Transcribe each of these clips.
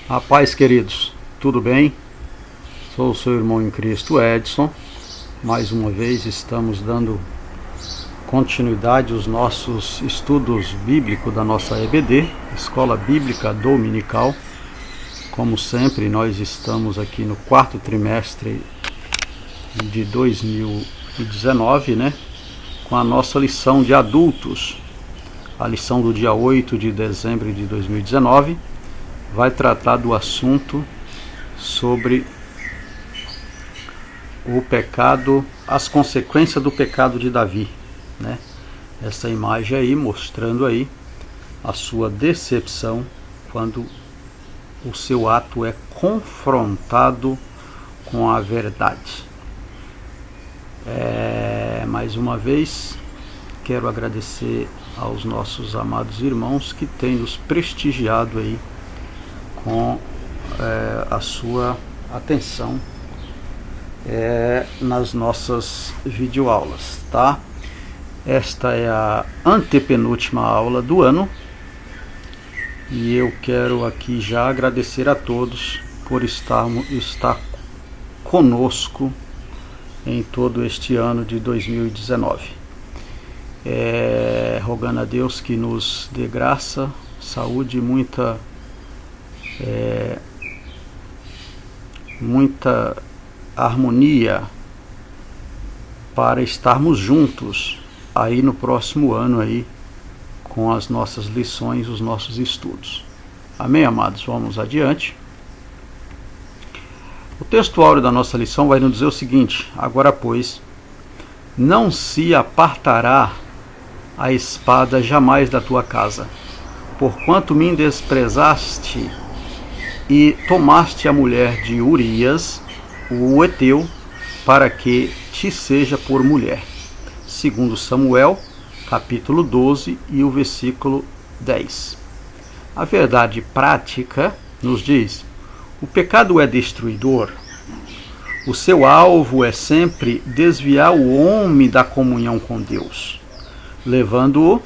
A paz, queridos, tudo bem? Sou o seu irmão em Cristo, Edson. Mais uma vez estamos dando continuidade aos nossos estudos bíblicos da nossa EBD, Escola Bíblica Dominical. Como sempre, nós estamos aqui no quarto trimestre de 2019, com a nossa lição de adultos. A lição do dia 8 de dezembro de 2019 vai tratar do assunto sobre o pecado, as consequências do pecado de Davi, Essa imagem aí mostrando aí a sua decepção quando o seu ato é confrontado com a verdade. Mais uma vez quero agradecer aos nossos amados irmãos que têm nos prestigiado aí com a sua atenção nas nossas videoaulas, tá? Esta é a antepenúltima aula do ano e eu quero aqui já agradecer a todos por estar conosco em todo este ano de 2019. Rogando a Deus que nos dê graça, saúde e muita harmonia para estarmos juntos aí no próximo ano aí com as nossas lições, os nossos estudos. Amém, amados? Vamos adiante. O texto áureo da nossa lição vai nos dizer o seguinte: agora, pois, não se apartará a espada jamais da tua casa, porquanto me desprezaste e tomaste a mulher de Urias, o Heteu, para que te seja por mulher. Segundo Samuel, capítulo 12 e o versículo 10. A verdade prática nos diz: o pecado é destruidor. O seu alvo é sempre desviar o homem da comunhão com Deus, levando-o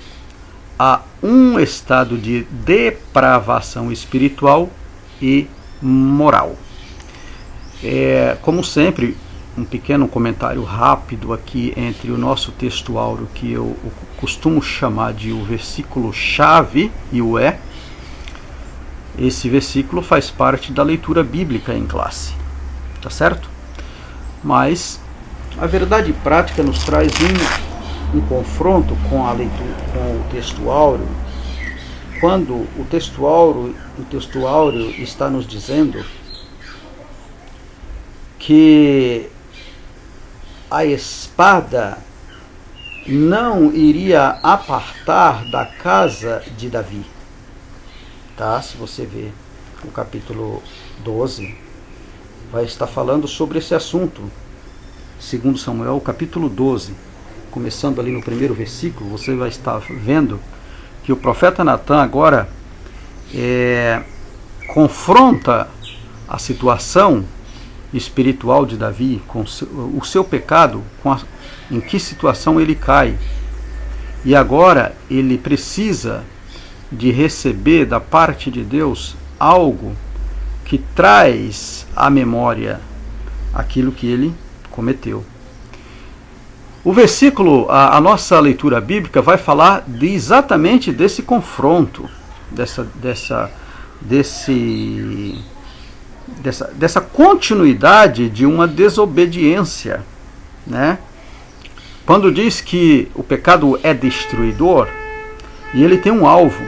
a um estado de depravação espiritual e moral. Como sempre, um pequeno comentário rápido aqui entre o nosso texto áureo, que eu costumo chamar de o versículo chave e o Esse versículo faz parte da leitura bíblica em classe, tá certo? Mas a verdade prática nos traz um confronto com a leitura, com o texto áureo, quando o texto áureo está nos dizendo que a espada não iria apartar da casa de Davi. Tá? Se você ver o capítulo 12, vai estar falando sobre esse assunto. Segundo Samuel, capítulo 12, começando ali no primeiro versículo, você vai estar vendo que o profeta Natan agora confronta a situação espiritual de Davi, com o seu pecado, em que situação ele cai. E agora ele precisa de receber da parte de Deus algo que traz à memória aquilo que ele cometeu. O versículo, a nossa leitura bíblica vai falar exatamente desse confronto, dessa continuidade de uma desobediência, Quando diz que o pecado é destruidor e ele tem um alvo,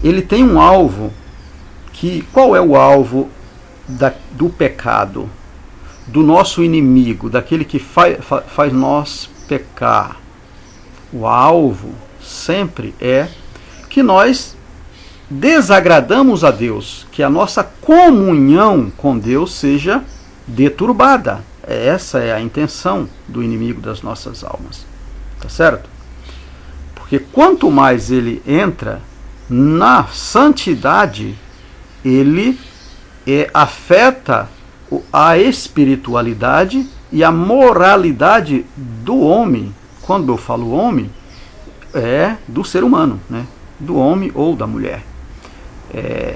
ele tem um alvo qual é o alvo do pecado, do nosso inimigo, daquele que faz nós pecar? O alvo sempre é que nós desagradamos a Deus, que a nossa comunhão com Deus seja deturbada. Essa é a intenção do inimigo das nossas almas, tá certo? Porque quanto mais ele entra na santidade, ele afeta a espiritualidade e a moralidade do homem. Quando eu falo homem, é do ser humano, do homem ou da mulher.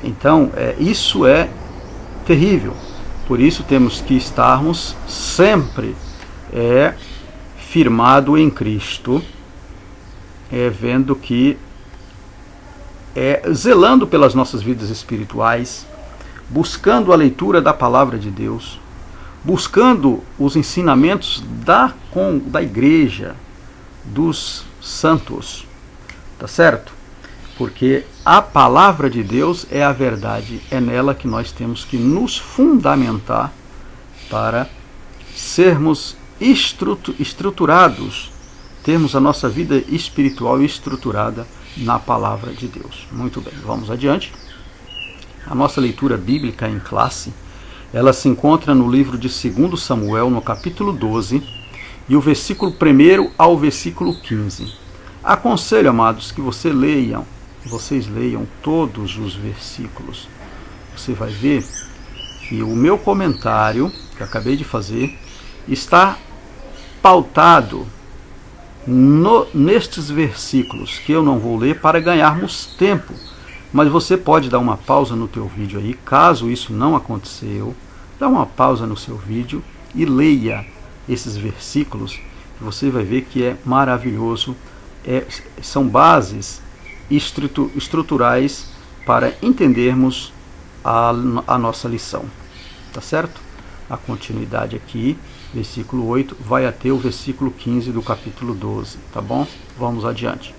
Então, isso é terrível. Por isso temos que estarmos sempre firmado em Cristo, vendo que zelando pelas nossas vidas espirituais, buscando a leitura da palavra de Deus, buscando os ensinamentos da igreja, dos santos, tá certo? Porque a palavra de Deus é a verdade, é nela que nós temos que nos fundamentar para sermos estruturados, termos a nossa vida espiritual estruturada na palavra de Deus. Muito bem, vamos adiante. A nossa leitura bíblica em classe, ela se encontra no livro de 2 Samuel, no capítulo 12, e o versículo 1 ao versículo 15. Aconselho, amados, que vocês leiam todos os versículos. Você vai ver que o meu comentário, que acabei de fazer, está pautado nestes versículos, que eu não vou ler para ganharmos tempo. Mas você pode dar uma pausa no teu vídeo aí, caso isso não aconteceu, dá uma pausa no seu vídeo e leia esses versículos, que você vai ver que é maravilhoso. São bases estruturais para entendermos a nossa lição, tá certo? A continuidade aqui, versículo 8, vai até o versículo 15 do capítulo 12, tá bom? Vamos adiante.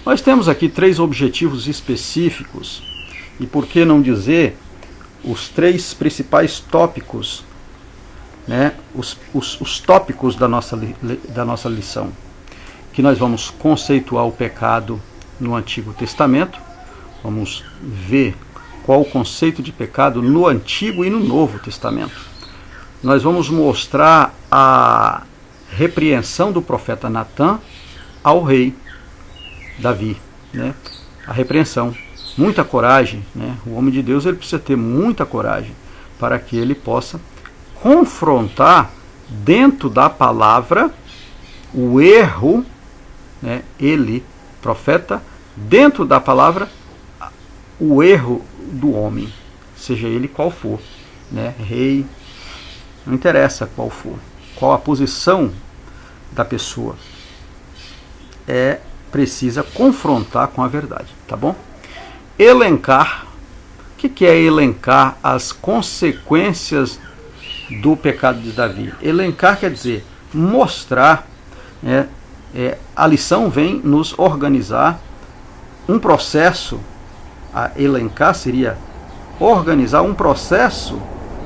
Nós temos aqui 3 objetivos específicos, e por que não dizer os 3 principais tópicos, né? Os tópicos da nossa lição, que nós vamos conceituar o pecado no Antigo Testamento, vamos ver qual o conceito de pecado no Antigo e no Novo Testamento. Nós vamos mostrar a repreensão do profeta Natã ao rei Davi, né? A repreensão, muita coragem, né? O homem de Deus, ele precisa ter muita coragem para que ele possa confrontar dentro da palavra o erro, né? Ele, profeta, dentro da palavra o erro do homem, seja ele qual for, né? Rei, não interessa qual for, qual a posição da pessoa, precisa confrontar com a verdade, tá bom? Elencar, o que é elencar as consequências do pecado de Davi? Elencar quer dizer mostrar, a lição vem nos organizar um processo. A elencar seria organizar um processo,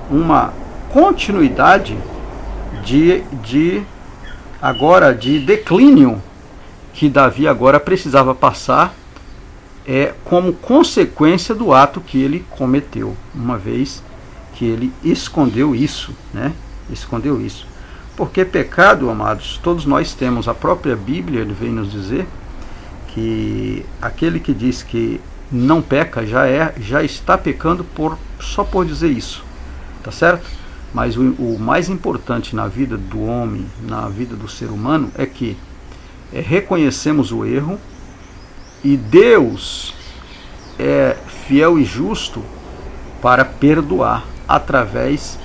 uma continuidade de declínio que Davi agora precisava passar como consequência do ato que ele cometeu, uma vez que ele escondeu isso, né? Escondeu isso. Porque pecado, amados, todos nós temos. A própria Bíblia, ele vem nos dizer que aquele que diz que não peca já está pecando só por dizer isso, tá certo? Mas o mais importante na vida do homem, na vida do ser humano, é que reconhecemos o erro, e Deus é fiel e justo para perdoar através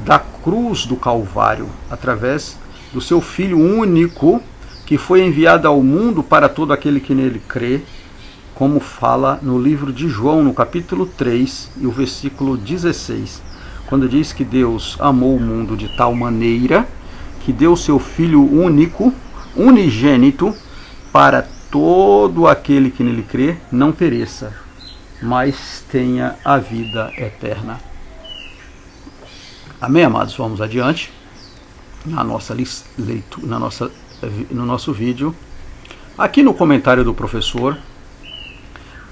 da cruz do Calvário, através do seu Filho único, que foi enviado ao mundo para todo aquele que nele crê, como fala no livro de João, no capítulo 3 e o versículo 16, quando diz que Deus amou o mundo de tal maneira que deu seu Filho único, unigênito, para todo aquele que nele crê não pereça, mas tenha a vida eterna. Amém, amados? Vamos adiante na nossa leitura, no nosso vídeo. Aqui no comentário do professor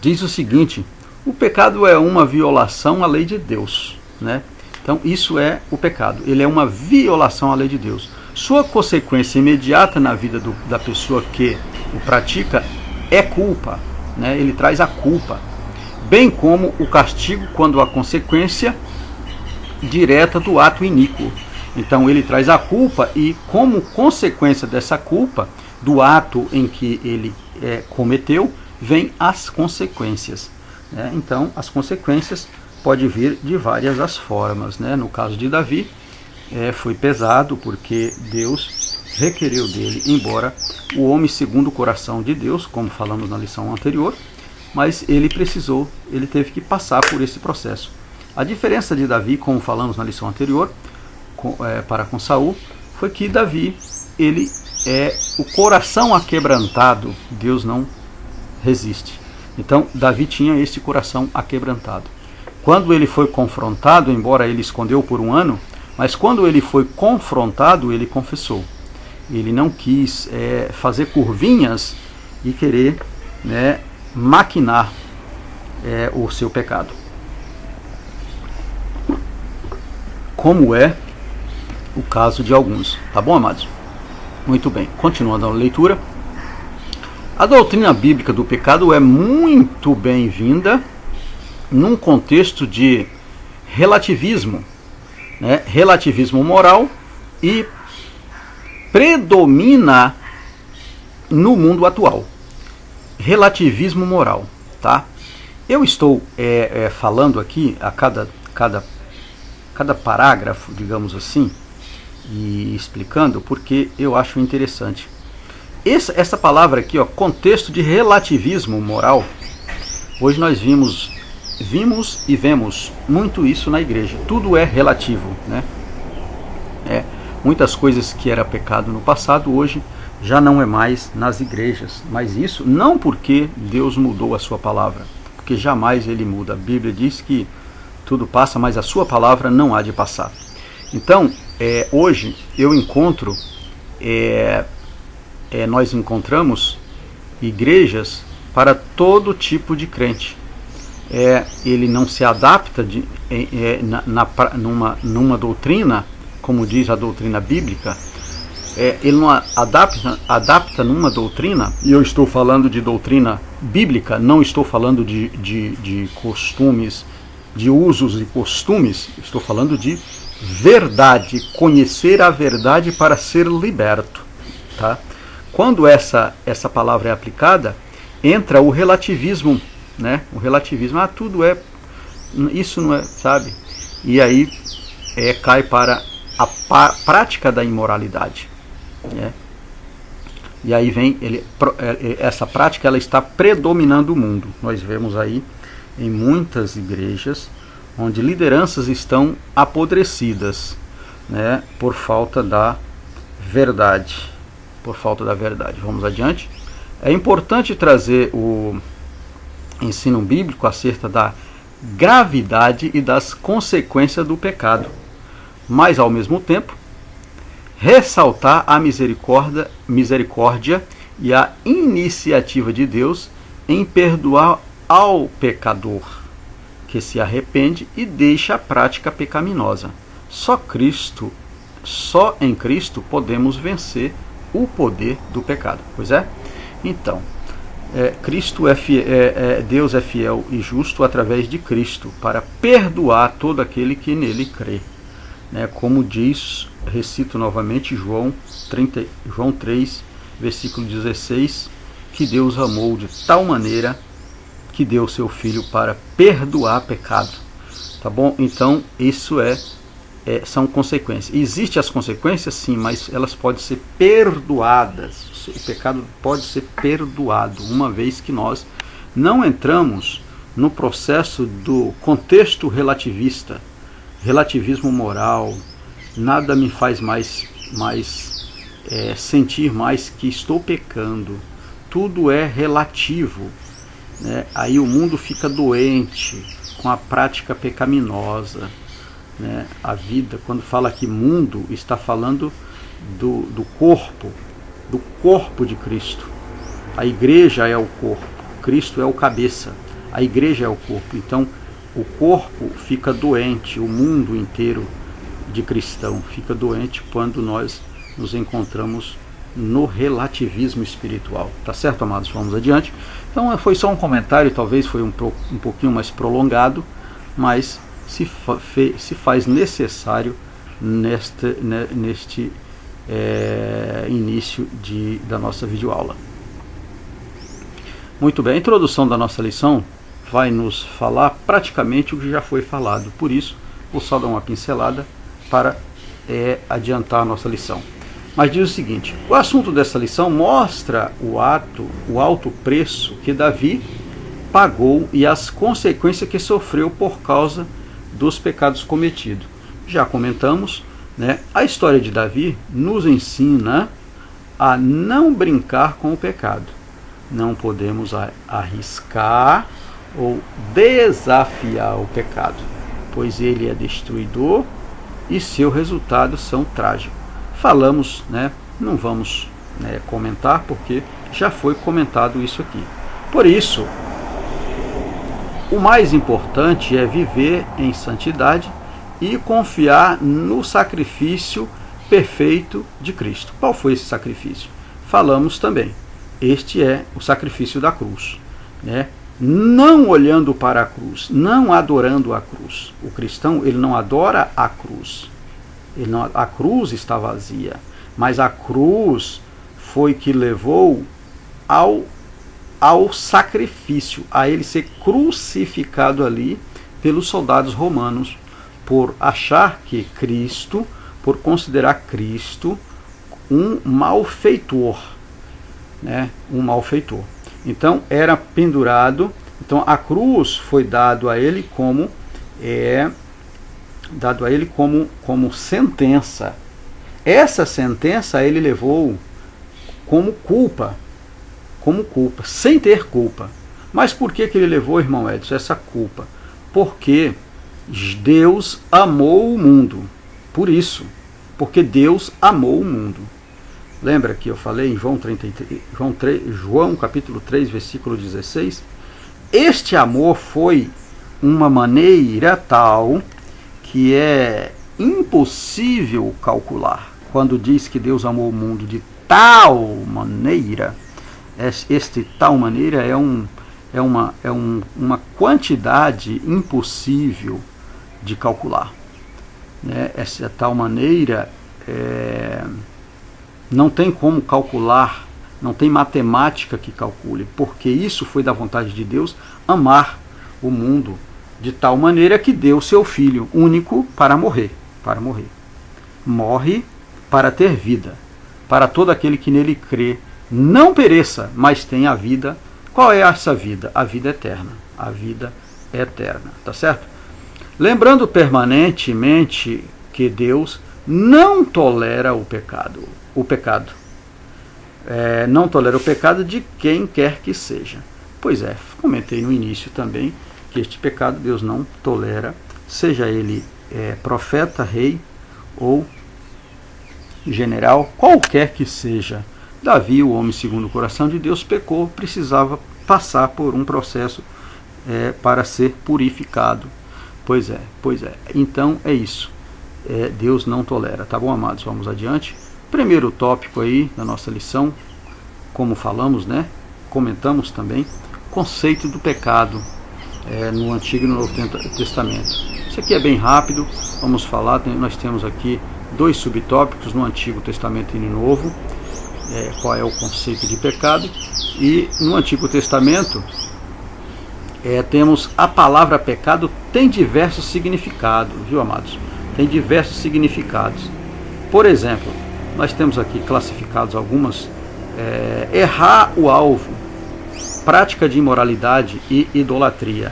diz o seguinte: o pecado é uma violação à lei de Deus, né? Então isso é o pecado, ele é uma violação à lei de Deus. Sua consequência imediata na vida da pessoa que o pratica é culpa, né? Ele traz a culpa, bem como o castigo quando a consequência direta do ato iníquo. Então ele traz a culpa, e como consequência dessa culpa, do ato em que ele cometeu, vem as consequências, né? Então, as consequências podem vir de várias as formas, né? No caso de Davi, foi pesado porque Deus requereu dele, embora o homem segundo o coração de Deus, como falamos na lição anterior, mas ele teve que passar por esse processo. A diferença de Davi, como falamos na lição anterior, para com Saul, foi que Davi, o coração aquebrantado, Deus não resiste. Então, Davi tinha esse coração aquebrantado. Quando ele foi confrontado, embora ele escondeu por um ano, mas quando ele foi confrontado, ele confessou. Ele não quis fazer curvinhas e querer, né, maquinar o seu pecado. Como é o caso de alguns. Tá bom, amados? Muito bem. Continuando a leitura. A doutrina bíblica do pecado é muito bem-vinda num contexto de relativismo, né? Relativismo moral, e predomina no mundo atual. Relativismo moral, tá? Eu estou falando aqui a cada parágrafo, digamos assim, e explicando porque eu acho interessante. Essa palavra aqui, ó, contexto de relativismo moral, hoje nós vimos e vemos muito isso na igreja. Tudo é relativo, né? Muitas coisas que era pecado no passado, hoje já não é mais nas igrejas. Mas isso não porque Deus mudou a sua palavra, porque jamais ele muda. A Bíblia diz que tudo passa, mas a sua palavra não há de passar. Então, hoje eu encontro, nós encontramos igrejas para todo tipo de crente. Ele não se adapta numa doutrina, como diz a doutrina bíblica. Ele não adapta numa doutrina, e eu estou falando de doutrina bíblica, não estou falando de costumes, de usos e costumes, estou falando de verdade, conhecer a verdade para ser liberto, tá? Quando essa palavra é aplicada, entra o relativismo, né? O relativismo, tudo isso não é, sabe? E aí cai para a prática da imoralidade, né? E aí vem essa prática, ela está predominando o mundo. Nós vemos aí em muitas igrejas onde lideranças estão apodrecidas, né, por falta da verdade. Vamos adiante. É importante trazer o ensino bíblico acerca da gravidade e das consequências do pecado, mas ao mesmo tempo ressaltar a misericórdia e a iniciativa de Deus em perdoar ao pecador que se arrepende e deixa a prática pecaminosa. Só em Cristo podemos vencer o poder do pecado. Pois é? Então, Deus é fiel e justo através de Cristo para perdoar todo aquele que nele crê, né? Como diz, recito novamente João 3, versículo 16, que Deus amou de tal maneira que deu o seu Filho para perdoar pecado. Tá bom? Então, isso são consequências. Existem as consequências, sim, mas elas podem ser perdoadas. O pecado pode ser perdoado, uma vez que nós não entramos no processo do contexto relativista, relativismo moral. Nada me faz mais sentir mais que estou pecando. Tudo é relativo, né? Aí o mundo fica doente com a prática pecaminosa, né? A vida, quando fala que mundo, está falando do corpo de Cristo. A igreja é o corpo, Cristo é o cabeça, a igreja é o corpo. Então o corpo fica doente, o mundo inteiro de cristão fica doente quando nós nos encontramos no relativismo espiritual. Tá certo, amados? Vamos adiante. Então foi só um comentário, talvez foi um pouquinho mais prolongado, mas se faz necessário neste início da nossa videoaula. Muito bem, a introdução da nossa lição vai nos falar praticamente o que já foi falado. Por isso, vou só dar uma pincelada para adiantar a nossa lição. Mas diz o seguinte: o assunto dessa lição mostra o alto preço que Davi pagou e as consequências que sofreu por causa dos pecados cometidos. Já comentamos, né? A história de Davi nos ensina a não brincar com o pecado. Não podemos arriscar ou desafiar o pecado, pois ele é destruidor e seu resultado são trágicos. Falamos, né? Não vamos comentar porque já foi comentado isso aqui. Por isso, o mais importante é viver em santidade e confiar no sacrifício perfeito de Cristo. Qual foi esse sacrifício? Falamos também. Este é o sacrifício da cruz, né? Não olhando para a cruz, não adorando a cruz. O cristão, ele não adora a cruz. A cruz está vazia, mas a cruz foi que levou ao sacrifício, a ele ser crucificado ali pelos soldados romanos, por achar que Cristo, por considerar Cristo um malfeitor, né? Um malfeitor. Então era pendurado. Então a cruz foi dado a ele como sentença. Essa sentença ele levou como culpa, sem ter culpa. Mas por que ele levou, irmão Edson, essa culpa? Porque Deus amou o mundo. Por isso, porque Deus amou o mundo. Lembra que eu falei em João capítulo 3, versículo 16? Este amor foi uma maneira tal que é impossível calcular. Quando diz que Deus amou o mundo de tal maneira, tal maneira é uma quantidade impossível de calcular, né? Essa tal maneira não tem como calcular, não tem matemática que calcule, porque isso foi da vontade de Deus, amar o mundo de tal maneira que deu seu Filho único para morrer. Morre para ter vida, para todo aquele que nele crê, não pereça, mas tenha a vida. Qual é essa vida? A vida eterna. A vida eterna, tá certo? Lembrando permanentemente que Deus não tolera o pecado. Não tolera o pecado de quem quer que seja. Pois é, comentei no início também que este pecado Deus não tolera, seja ele profeta, rei ou general, qualquer que seja. Davi, o homem segundo o coração de Deus, pecou, precisava passar por um processo para ser purificado. Pois é. Então é isso. Deus não tolera. Tá bom, amados? Vamos adiante. Primeiro tópico aí da nossa lição, como falamos, né? Comentamos também, conceito do pecado no Antigo e no Novo Testamento. Isso aqui é bem rápido, vamos falar. Nós temos aqui 2 subtópicos no Antigo Testamento e no Novo. Qual é o conceito de pecado? E no Antigo Testamento temos a palavra pecado, tem diversos significados, viu, amados? Tem diversos significados. Por exemplo, nós temos aqui classificados algumas: errar o alvo, prática de imoralidade e idolatria.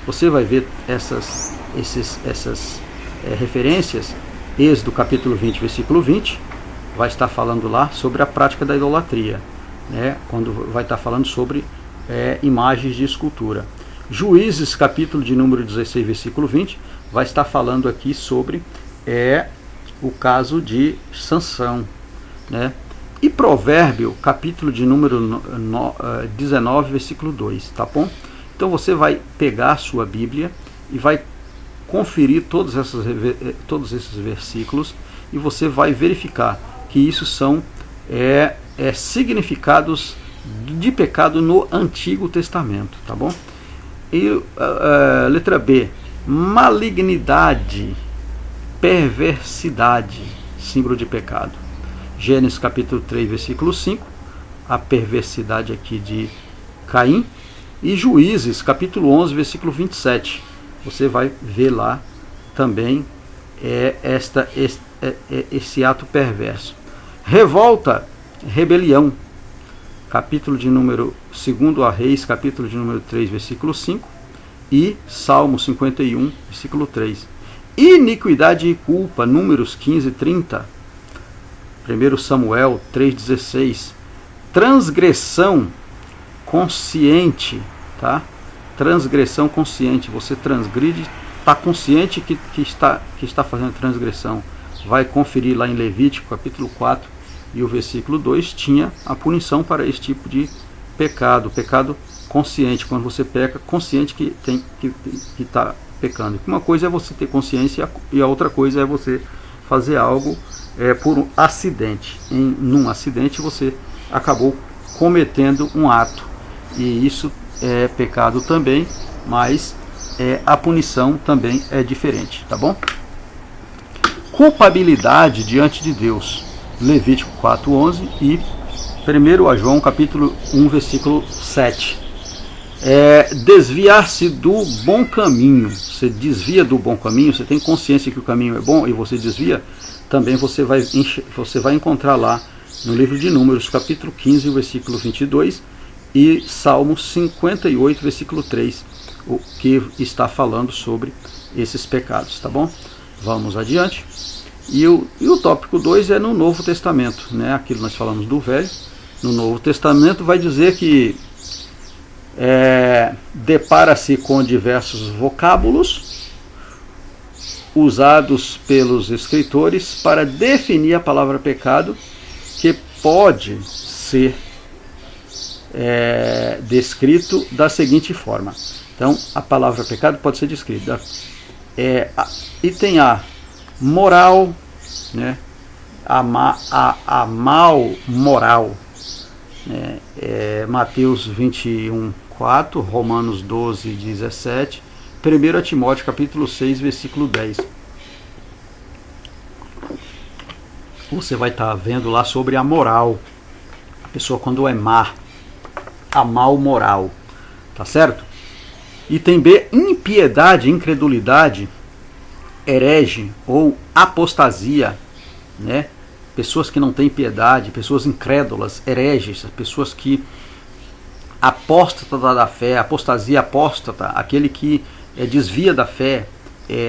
Você vai ver essas referências. Êxodo capítulo 20, versículo 20, vai estar falando lá sobre a prática da idolatria, né? Quando vai estar falando sobre imagens de escultura. Juízes capítulo de número 16, versículo 20, vai estar falando aqui sobre o caso de Sansão, né? E Provérbio, capítulo de número 19, versículo 2, tá bom? Então você vai pegar a sua Bíblia e vai conferir todos esses versículos e você vai verificar que isso são significados de pecado no Antigo Testamento, tá bom? E letra B, malignidade, perversidade, símbolo de pecado. Gênesis capítulo 3, versículo 5, a perversidade aqui de Caim, e Juízes, capítulo 11, versículo 27. Você vai ver lá também esse ato perverso. Revolta, rebelião, capítulo de número 2 a Reis, capítulo de número 3, versículo 5, e Salmo 51, versículo 3. Iniquidade e culpa, números 15 e 30, 1 Samuel 3,16. Transgressão consciente, tá? Transgressão consciente, você transgride, está consciente que está fazendo transgressão. Vai conferir lá em Levítico, capítulo 4 e o versículo 2, tinha a punição para esse tipo de pecado, pecado consciente, quando você peca, consciente que está pecando. Uma coisa é você ter consciência e a outra coisa é você fazer algo por um acidente. Num acidente você acabou cometendo um ato, e isso é pecado também, mas a punição também é diferente, tá bom? Culpabilidade diante de Deus, Levítico 4:11 e 1 João capítulo 1, versículo 7. Desviar-se do bom caminho. Você desvia do bom caminho, você tem consciência que o caminho é bom e você desvia, também você vai encontrar lá no livro de Números, capítulo 15, versículo 22, e Salmo 58, versículo 3, o que está falando sobre esses pecados, tá bom? Vamos adiante. E o tópico 2 é no Novo Testamento, né? Aquilo nós falamos do Velho. No Novo Testamento vai dizer que depara-se com diversos vocábulos usados pelos escritores para definir a palavra pecado, que pode ser descrito da seguinte forma. Então, a palavra pecado pode ser descrita. Item A, moral, né? A mal moral. Mateus 21:4, Romanos 12:17, 1 Timóteo capítulo 6, versículo 10. Você vai estar vendo lá sobre a moral. A pessoa quando é má, a mal moral, tá certo? Item B, impiedade, incredulidade, herege ou apostasia, né? Pessoas que não têm piedade, pessoas incrédulas, hereges, pessoas que apóstata da fé, apostasia apóstata, aquele que desvia da fé,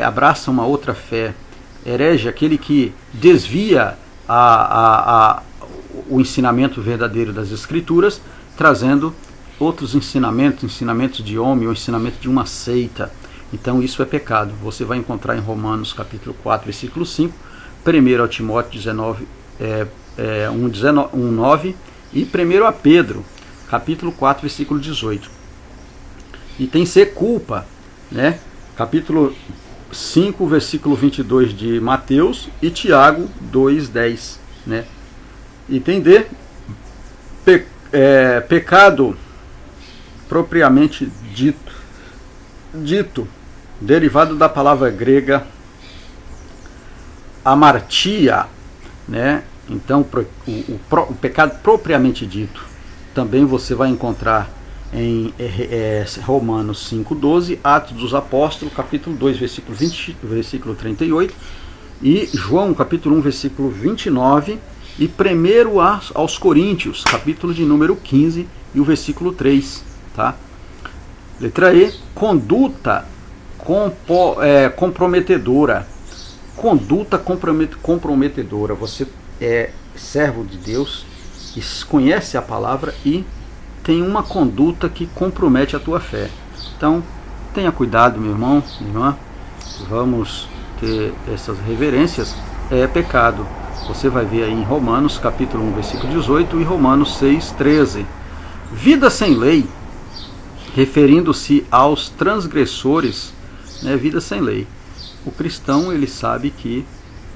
abraça uma outra fé. Herege, aquele que desvia o ensinamento verdadeiro das Escrituras, trazendo outros ensinamentos de homem ou ensinamento de uma seita. Então isso é pecado. Você vai encontrar em Romanos capítulo 4, versículo 5, 1 Timóteo 1:9 e 1 Pedro capítulo 4, versículo 18. E tem C, culpa, né? Capítulo 5, versículo 22 de Mateus e Tiago 2:10, né? Item D, pecado propriamente dito, derivado da palavra grega amartia, né? Então o pecado propriamente dito também você vai encontrar em Romanos 5:12, Atos dos Apóstolos, capítulo 2, versículo 20, versículo 38, e João, capítulo 1, versículo 29, e 1 aos Coríntios, capítulo de número 15, e o versículo 3, tá? Letra E, conduta comprometedora. Conduta comprometedora. Você é servo de Deus, conhece a palavra e tem uma conduta que compromete a tua fé. Então, tenha cuidado, meu irmão, minha irmã. Vamos ter essas reverências. É pecado. Você vai ver aí em Romanos, capítulo 1, versículo 18 e Romanos 6:13. Vida sem lei, referindo-se aos transgressores, né? Vida sem lei. O cristão, ele sabe que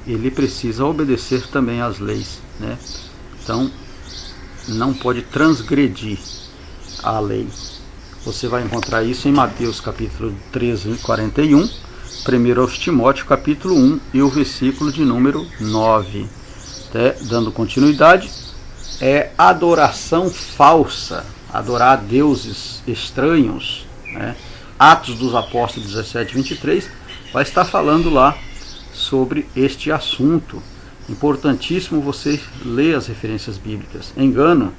ele precisa obedecer também às leis, né? Então, não pode transgredir a lei. Você vai encontrar isso em Mateus capítulo 13, 41, 1 aos Timóteo capítulo 1 e o versículo de número 9. Dando continuidade, adoração falsa. adorar deuses estranhos, né? Atos dos Apóstolos 17, 23, vai estar falando lá sobre este assunto. Importantíssimo você ler as referências bíblicas. Engano,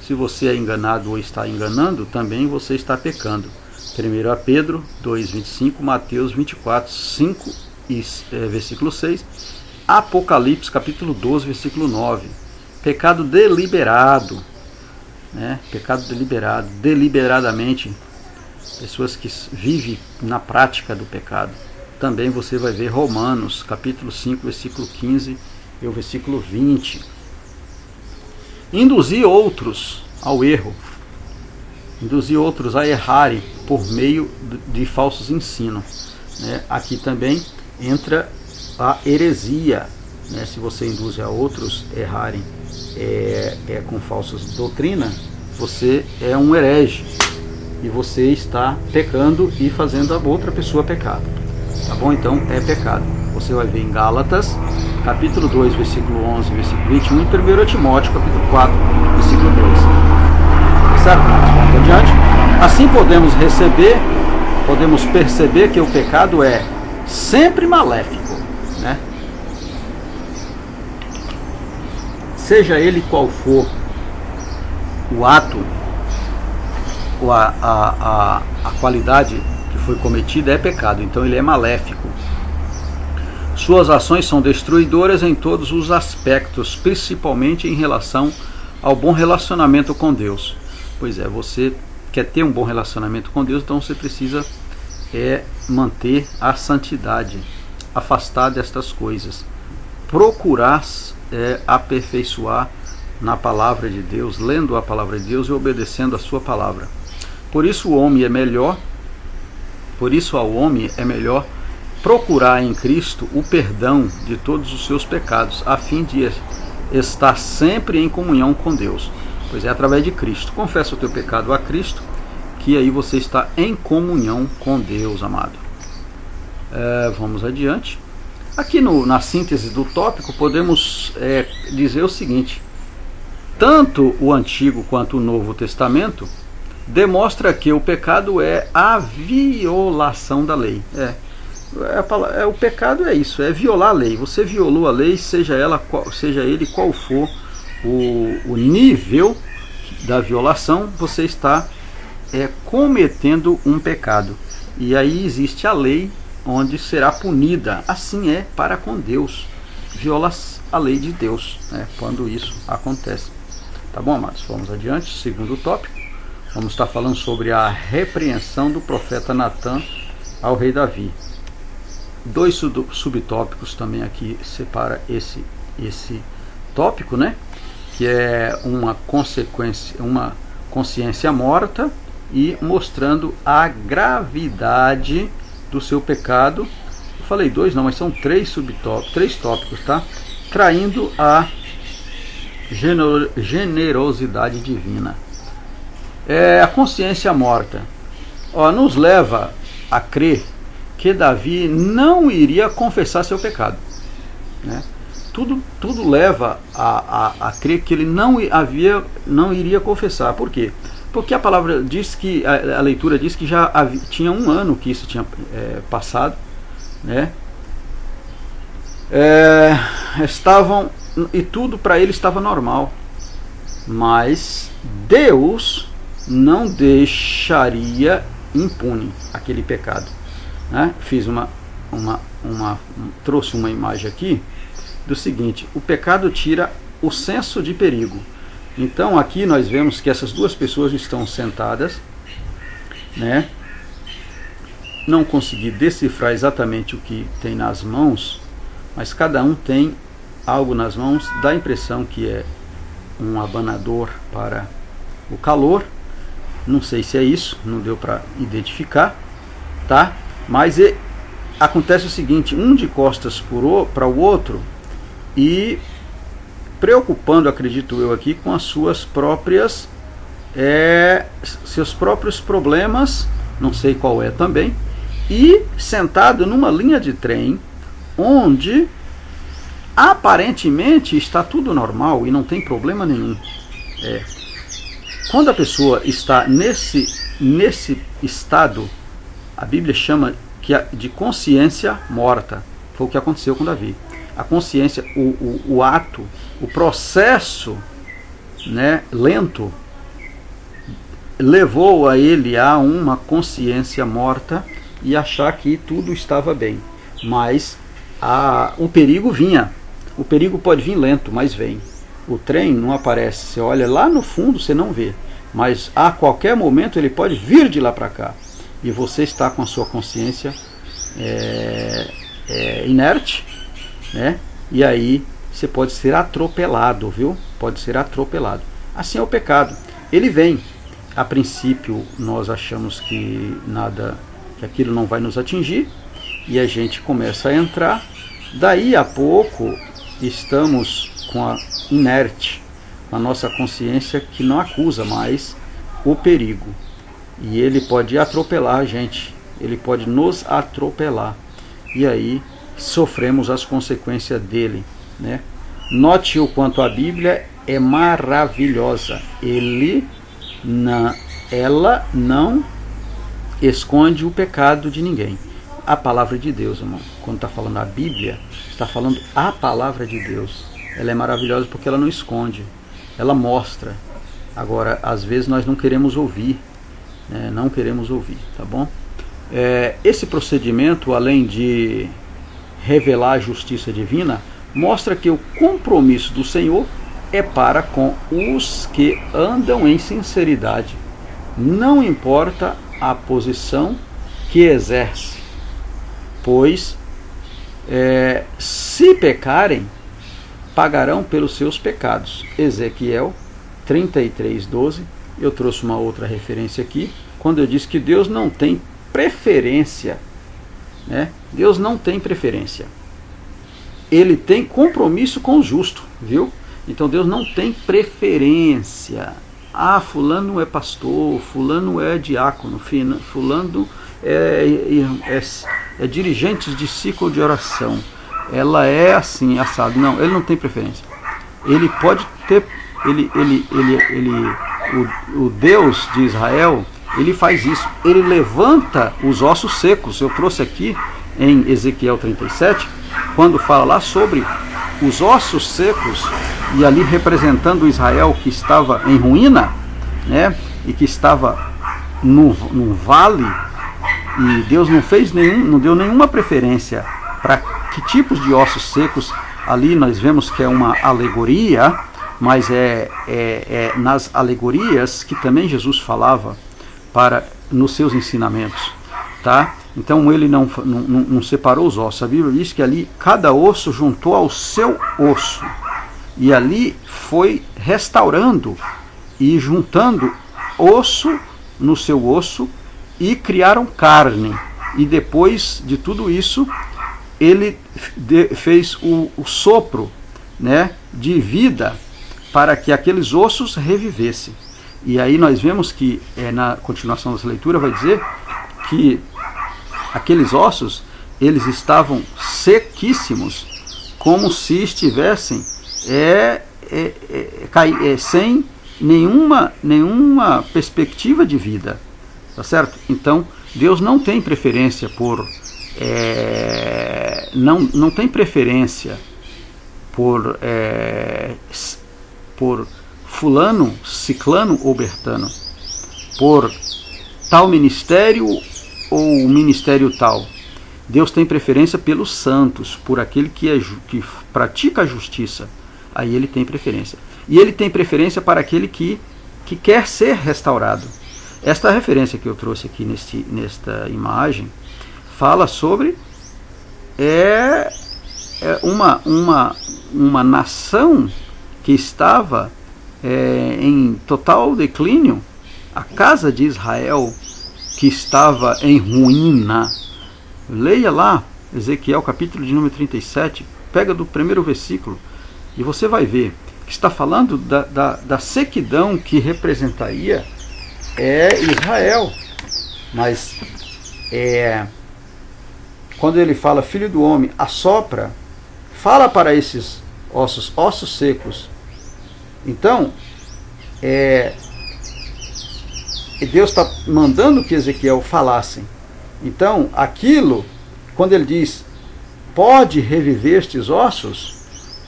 se você é enganado ou está enganando, também você está pecando. 1 Pedro 2, 25, Mateus 24, 5 e versículo 6, Apocalipse capítulo 12, versículo 9. Pecado deliberado, né? Pecado deliberado, deliberadamente, pessoas que vivem na prática do pecado. Também você vai ver Romanos capítulo 5, versículo 15 e o versículo 20. Induzir outros ao erro, induzir outros a errarem por meio de falsos ensinos, né? Aqui também entra a heresia, né? Se você induz a outros a errarem com falsas doutrinas, você é um herege e você está pecando e fazendo a outra pessoa pecar. Tá bom? Então é pecado. Você vai ver em Gálatas capítulo 2, versículo 11, versículo 21, e 1 Timóteo capítulo 4, versículo 2. Certo? Vamos adiante. Assim podemos perceber que o pecado é sempre maléfico, né? Seja ele qual for o ato ou a qualidade que foi cometida, é pecado. Então ele é maléfico. Suas ações são destruidoras em todos os aspectos, principalmente em relação ao bom relacionamento com Deus. Pois é, você quer ter um bom relacionamento com Deus, então você precisa manter a santidade, afastar destas coisas, procurar aperfeiçoar na palavra de Deus, lendo a palavra de Deus e obedecendo a sua palavra. Por isso ao homem é melhor procurar em Cristo o perdão de todos os seus pecados, a fim de estar sempre em comunhão com Deus. Pois é através de Cristo. Confessa o teu pecado a Cristo, que aí você está em comunhão com Deus, amado. Vamos adiante. Aqui na síntese do tópico podemos dizer o seguinte: tanto o Antigo quanto o Novo Testamento demonstra que o pecado é a violação da lei. O pecado é isso, é violar a lei. Você violou a lei, seja ele qual for o nível da violação, você está cometendo um pecado. E aí existe a lei onde será punida. Assim é para com Deus. Viola a lei de Deus, né, quando isso acontece. Tá bom, amados? Vamos adiante. Segundo tópico, vamos estar falando sobre a repreensão do profeta Natã ao rei Davi. Dois subtópicos também aqui separa esse tópico, né? Que é uma consciência morta e mostrando a gravidade do seu pecado. Eu falei dois, não, mas são três tópicos, tá? Traindo a generosidade divina. A consciência morta nos leva a crer que Davi não iria confessar seu pecado, né? Tudo leva a crer que ele não iria confessar. Por quê? Porque a palavra diz que, a leitura diz que já tinha 1 ano que isso tinha passado, né? E tudo para ele estava normal, mas Deus não deixaria impune aquele pecado, né? Trouxe uma imagem aqui do seguinte: o pecado tira o senso de perigo. Então aqui nós vemos que essas duas pessoas estão sentadas, né? Não consegui decifrar exatamente o que tem nas mãos, mas cada um tem algo nas mãos, dá a impressão que é um abanador para o calor. Não sei se é isso, não deu para identificar, tá? Mas acontece o seguinte: um de costas para o outro e preocupando, acredito eu aqui, com as suas próprias seus próprios problemas, não sei qual é também, e sentado numa linha de trem onde aparentemente está tudo normal e não tem problema nenhum. quando a pessoa está nesse estado, a Bíblia chama de consciência morta. Foi o que aconteceu com Davi. A consciência, o ato, o processo, né, lento, levou a ele a uma consciência morta e achar que tudo estava bem. Mas o perigo vinha. O perigo pode vir lento, mas vem. O trem não aparece. Você olha lá no fundo, você não vê. Mas a qualquer momento ele pode vir de lá para cá. E você está com a sua consciência inerte, né? E aí você pode ser atropelado, viu? Pode ser atropelado. Assim é o pecado. Ele vem. A princípio nós achamos que aquilo não vai nos atingir, e a gente começa a entrar. Daí a pouco estamos com a inerte, com a nossa consciência que não acusa mais o perigo. E ele pode atropelar a gente, ele pode nos atropelar. E aí sofremos as consequências dele, né? Note o quanto a Bíblia é maravilhosa. Ela não esconde o pecado de ninguém. A palavra de Deus, irmão, quando está falando a Bíblia, está falando a palavra de Deus. Ela é maravilhosa porque ela não esconde, ela mostra. Agora, às vezes nós não queremos ouvir, né? Não queremos ouvir, tá bom? Esse procedimento, além de revelar a justiça divina, mostra que o compromisso do Senhor é para com os que andam em sinceridade. Não importa a posição que exerce, pois se pecarem, pagarão pelos seus pecados. Ezequiel 33:12. Eu trouxe uma outra referência aqui, quando eu disse que Deus não tem preferência, né? Deus não tem preferência. Ele tem compromisso com o justo, viu? Então Deus não tem preferência. Fulano é pastor, fulano é diácono, fulano é dirigente de ciclo de oração. Ela é assim, assado. Não, ele não tem preferência. Ele pode ter, o Deus de Israel, ele faz isso. Ele levanta os ossos secos. Eu trouxe aqui em Ezequiel 37, quando fala lá sobre os ossos secos, e ali representando Israel que estava em ruína, né, e que estava no vale, e Deus não deu nenhuma preferência para que tipos de ossos secos. Ali nós vemos que é uma alegoria, mas é nas alegorias que também Jesus falava nos seus ensinamentos, tá? Então ele não separou os ossos. A Bíblia diz que ali cada osso juntou ao seu osso, e ali foi restaurando e juntando osso no seu osso, e criaram carne. E depois de tudo isso, ele fez o sopro, né, de vida para que aqueles ossos revivessem. E aí nós vemos que na continuação dessa leitura vai dizer que aqueles ossos, eles estavam sequíssimos, como se estivessem sem nenhuma perspectiva de vida, tá certo? Então Deus não tem preferência não tem preferência por fulano, ciclano ou bertano, por tal ministério ou ministério tal. Deus tem preferência pelos santos, por aquele que pratica a justiça. Aí ele tem preferência. E ele tem preferência para aquele que quer ser restaurado. Esta referência que eu trouxe aqui nesta imagem fala sobre uma nação que estava em total declínio, a casa de Israel que estava em ruína. Leia lá Ezequiel capítulo de número 37, pega do primeiro versículo e você vai ver que está falando da sequidão que representaria Israel. Mas quando ele fala, filho do homem, assopra, fala para esses ossos secos. Então E Deus está mandando que Ezequiel falasse. Então, aquilo, quando ele diz, pode reviver estes ossos?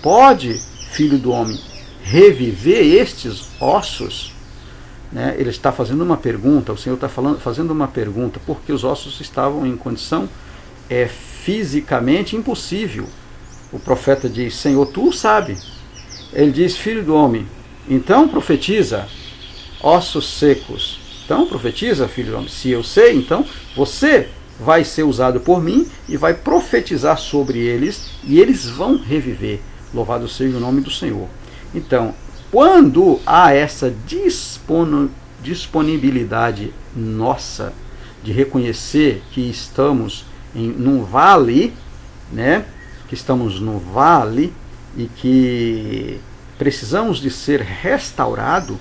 Pode, filho do homem, reviver estes ossos? Né? Ele está fazendo uma pergunta, o Senhor está fazendo uma pergunta, porque os ossos estavam em condição fisicamente impossível. O profeta diz, Senhor, tu sabe. Ele diz, filho do homem, então profetiza, ossos secos. Então profetiza, filho do homem. Se eu sei, então você vai ser usado por mim e vai profetizar sobre eles e eles vão reviver. Louvado seja o nome do Senhor. Então, quando há essa disponibilidade nossa de reconhecer que estamos num vale, né? Que estamos no vale e que precisamos de ser restaurado,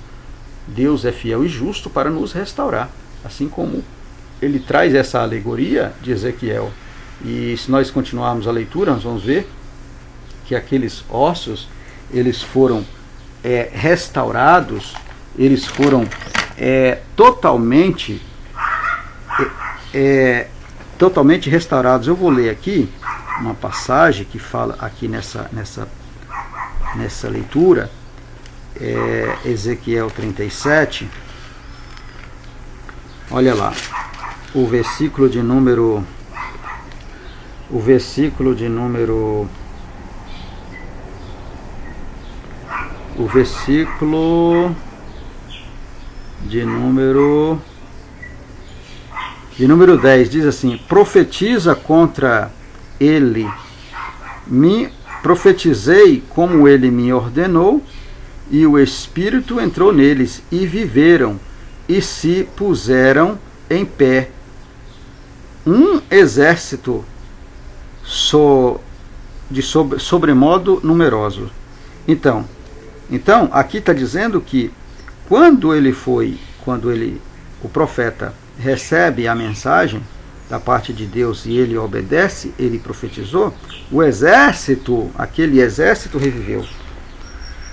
Deus é fiel e justo para nos restaurar, assim como ele traz essa alegoria de Ezequiel. E se nós continuarmos a leitura, nós vamos ver que aqueles ossos, eles foram restaurados, eles foram totalmente restaurados. Eu vou ler aqui uma passagem que fala aqui nessa leitura, Ezequiel 37. Olha lá, o versículo de número 10 diz assim: profetiza contra ele, profetizei como ele me ordenou, e o Espírito entrou neles, e viveram, e se puseram em pé um exército de sobremodo numeroso. Então aqui está dizendo que quando o profeta recebe a mensagem da parte de Deus e ele obedece, ele profetizou, aquele exército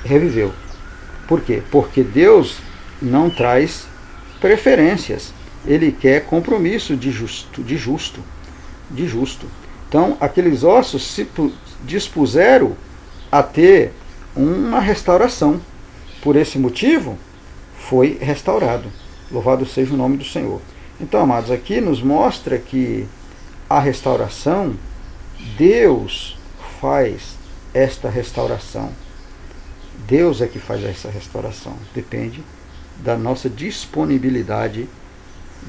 reviveu. Por quê? Porque Deus não traz preferências, ele quer compromisso de justo. Então, aqueles ossos se dispuseram a ter uma restauração. Por esse motivo, foi restaurado. Louvado seja o nome do Senhor. Então, amados, aqui nos mostra que a restauração, Deus faz esta restauração. Deus é que faz essa restauração. Depende da nossa disponibilidade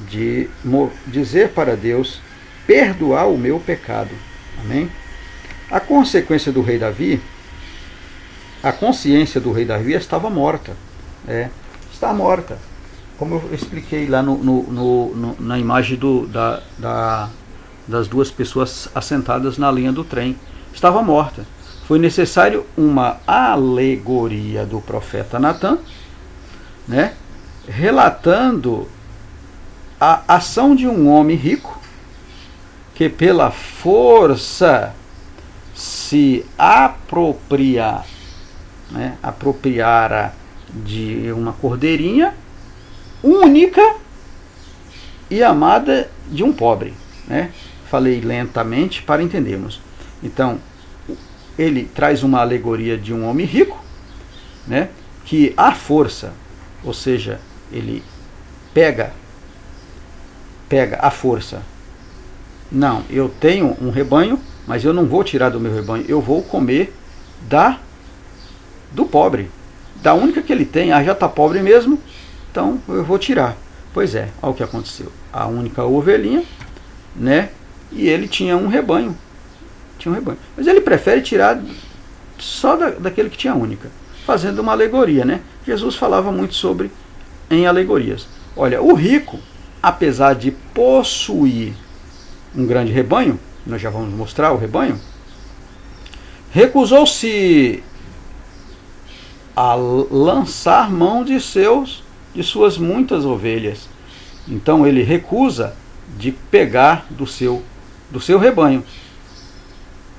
de dizer para Deus, perdoar o meu pecado. Amém? A consequência do rei Davi, a consciência do rei Davi estava morta. Está morta. Como eu expliquei lá na imagem das duas pessoas assentadas na linha do trem. Estava morta. Foi necessário uma alegoria do profeta Natã, né, relatando a ação de um homem rico que pela força se apropriara de uma cordeirinha única e amada de um pobre, né? Falei lentamente para entendermos. Então, ele traz uma alegoria de um homem rico, né? Que a força, ou seja, ele pega a força. Não, eu tenho um rebanho, mas eu não vou tirar do meu rebanho, eu vou comer do pobre, da única que ele tem. Já está pobre mesmo, então eu vou tirar. Pois é, olha o que aconteceu. A única ovelhinha, né? E ele tinha um rebanho. Mas ele prefere tirar só daquele que tinha única, fazendo uma alegoria, né? Jesus falava muito em alegorias. Olha, o rico, apesar de possuir um grande rebanho, nós já vamos mostrar o rebanho, recusou-se a lançar mão de suas muitas ovelhas. Então ele recusa de pegar do seu rebanho.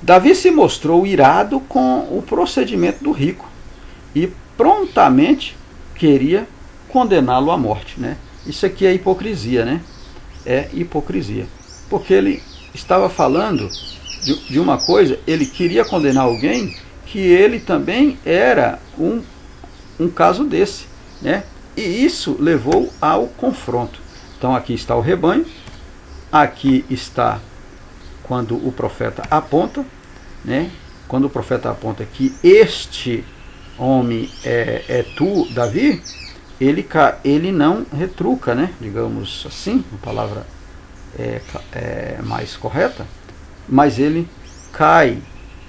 Davi se mostrou irado com o procedimento do rico e prontamente queria condená-lo à morte, né? Isso aqui é hipocrisia, né? É hipocrisia. Porque ele estava falando de uma coisa, ele queria condenar alguém que ele também era um caso desse, né? E isso levou ao confronto. Então aqui está o rebanho, aqui está quando o profeta aponta, né? Quando o profeta aponta que este homem é tu, Davi, ele não retruca, né? Digamos assim, a palavra é mais correta, mas ele cai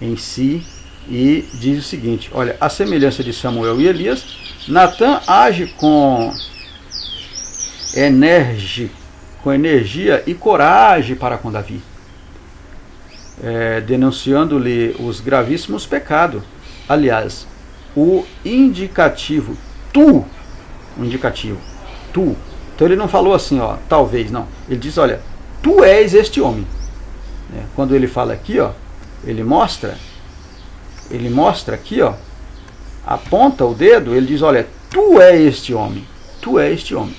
em si e diz o seguinte: olha, a semelhança de Samuel e Elias, Natã age com energia e coragem para com Davi, denunciando-lhe os gravíssimos pecados. Aliás, o indicativo tu. Então ele não falou assim, ó, talvez, não. Ele diz, olha, tu és este homem. Quando ele fala aqui, ó, ele mostra aqui, ó, aponta o dedo, ele diz, olha, tu és este homem. Tu és este homem.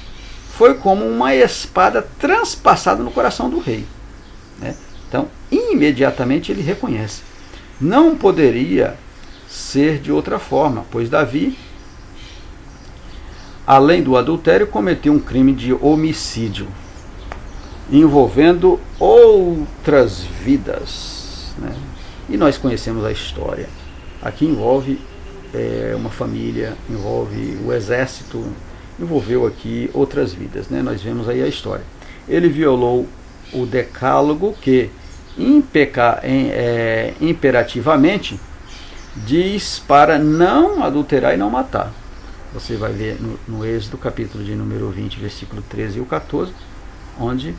Foi como uma espada transpassada no coração do rei, né? Então, imediatamente ele reconhece. Não poderia ser de outra forma, pois Davi, além do adultério, cometeu um crime de homicídio, envolvendo outras vidas, né? E nós conhecemos a história. Aqui envolve uma família, envolve o exército, envolveu aqui outras vidas, né? Nós vemos aí a história. Ele violou o decálogo que imperativamente diz para não adulterar e não matar. Você vai ver no Êxodo, capítulo de número 20, versículo 13 e o 14, onde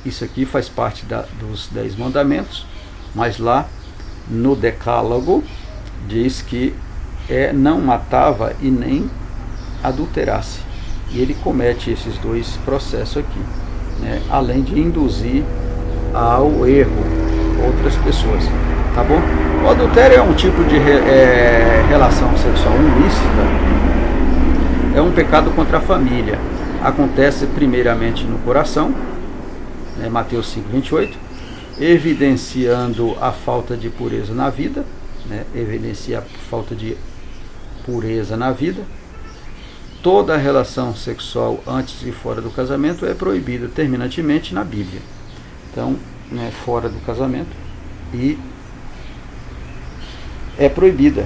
isso aqui faz parte dos 10 mandamentos, mas lá no decálogo diz que não matava e nem adulterasse. E ele comete esses dois processos aqui, né? Além de induzir ao erro outras pessoas, tá bom? O adultério é um tipo de relação sexual ilícita, é um pecado contra a família. Acontece primeiramente no coração, né? Mateus 5:28, evidenciando a falta de pureza na vida, né? Evidencia a falta de pureza na vida. Toda relação sexual antes e fora do casamento é proibida terminantemente na Bíblia. Então, né, fora do casamento e é proibida.